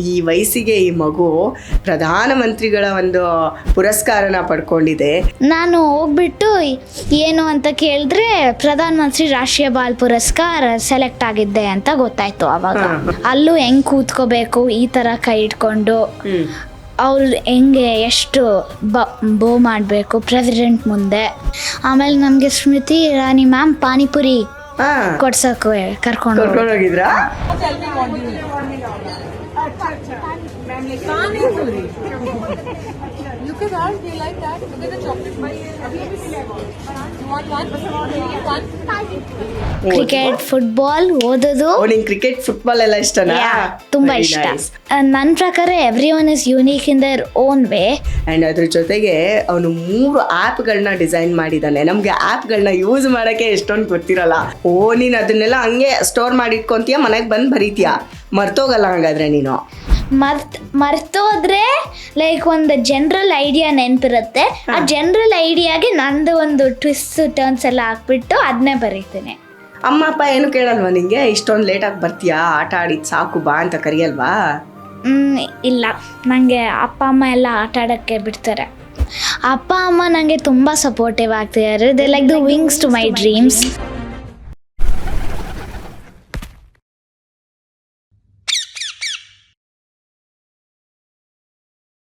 ಈ ವಯಸ್ಸಿಗೆ ಈ ಮಗು ಪ್ರಧಾನಮಂತ್ರಿಗಳ ಒಂದು ಪುರಸ್ಕಾರನ ಪಡ್ಕೊಂಡಿದೆ. ನಾನು ಹೋಗ್ಬಿಟ್ಟು ಏನು ಅಂತ ಕೇಳಿದ್ರೆ ಪ್ರಧಾನ ಮಂತ್ರಿ ರಾಷ್ಟ್ರೀಯ ಬಾಲ್ ಪುರಸ್ಕಾರ ಸೆಲೆಕ್ಟ್ ಆಗಿದ್ದೆ ಅಂತ ಗೊತ್ತಾಯ್ತು. ಅವಾಗ ಅಲ್ಲೂ ಹೆಂಗ್ ಕೂತ್ಕೋಬೇಕು, ಈ ತರ ಕೈ ಇಟ್ಕೊಂಡು ಅವ್ರು ಹೆಂಗೆ ಎಷ್ಟು ಬೋ ಮಾಡಬೇಕು ಪ್ರೆಸಿಡೆಂಟ್ ಮುಂದೆ. ಆಮೇಲೆ ನಮಗೆ ಸ್ಮೃತಿ ಇರಾನಿ ಮ್ಯಾಮ್ ಪಾನಿಪುರಿ ಕೊಡ್ಸಕ್ಕೆ ಕರ್ಕೊಂಡು ಹೋಗಿದ್ರಾ? Look at that, they like that. Look at the chocolate pie. You want one? Cricket, football, ಓದೋದು. ನಿಂಗೆ ಕ್ರಿಕೆಟ್, ಫುಟ್ಬಾಲ್ ಎಲ್ಲ ಇಷ್ಟನಾ? ತುಂಬಾ ಇಷ್ಟ. ನನ್ನ ಪ್ರಕಾರ every one is unique in their own way. And ಅದ್ರ ಜೊತೆಗೆ ಅವನು 3 ಆ್ಯಪ್ಗಳನ್ನ ಡಿಸೈನ್ ಮಾಡಿದ್ದಾನೆ. ನಮಗೆ ಆ್ಯಪ್ಗಳನ್ನ ಯೂಸ್ ಮಾಡೋಕ್ಕೆ ಎಷ್ಟೊಂದು ಗೊತ್ತಿರಲ್ಲ. ನೀನು ಅದನ್ನೆಲ್ಲ ಹಂಗೆ ಸ್ಟೋರ್ ಮಾಡಿ ಇಟ್ಕೊಂತೀಯ, ಮನೆಗೆ ಬಂದು ಬರೀತೀಯ, ಮರ್ತೋಗಲ್ಲ ಹಾಗಾದ್ರೆ ನೀನು. ಮರ್ತೋದ್ರೆ ಲೈಕ್ ಒಂದು ಜನರಲ್ ಐಡಿಯಾ ನೆನಪಿರುತ್ತೆ. ಆ ಜನರಲ್ ಐಡಿಯಾಗೆ ನಂದು ಒಂದು ಟ್ವಿಸ್ಟ್ ಟರ್ನ್ಸ್ ಎಲ್ಲ ಹಾಕ್ಬಿಟ್ಟು ಅದನ್ನೇ ಬರೀತೀನಿ. ಅಮ್ಮ ಅಪ್ಪ ಏನು ಕೇಳಲ್ವಾ ನಿಂಗೆ? ಇಷ್ಟೊಂದು ಲೇಟಾಗಿ ಬರ್ತೀಯಾ, ಆಟ ಆಡಿದ್ದು ಸಾಕು ಬಾ ಅಂತ ಕರಿಯಲ್ವಾ? ಇಲ್ಲ, ನನಗೆ ಅಪ್ಪ ಅಮ್ಮ ಎಲ್ಲ ಆಟ ಆಡೋಕ್ಕೆ ಬಿಡ್ತಾರೆ. ಅಪ್ಪ ಅಮ್ಮ ನನಗೆ ತುಂಬ ಸಪೋರ್ಟಿವ್ ಆಗ್ತಿದ್ದಾರೆ. They like the wings to my dreams.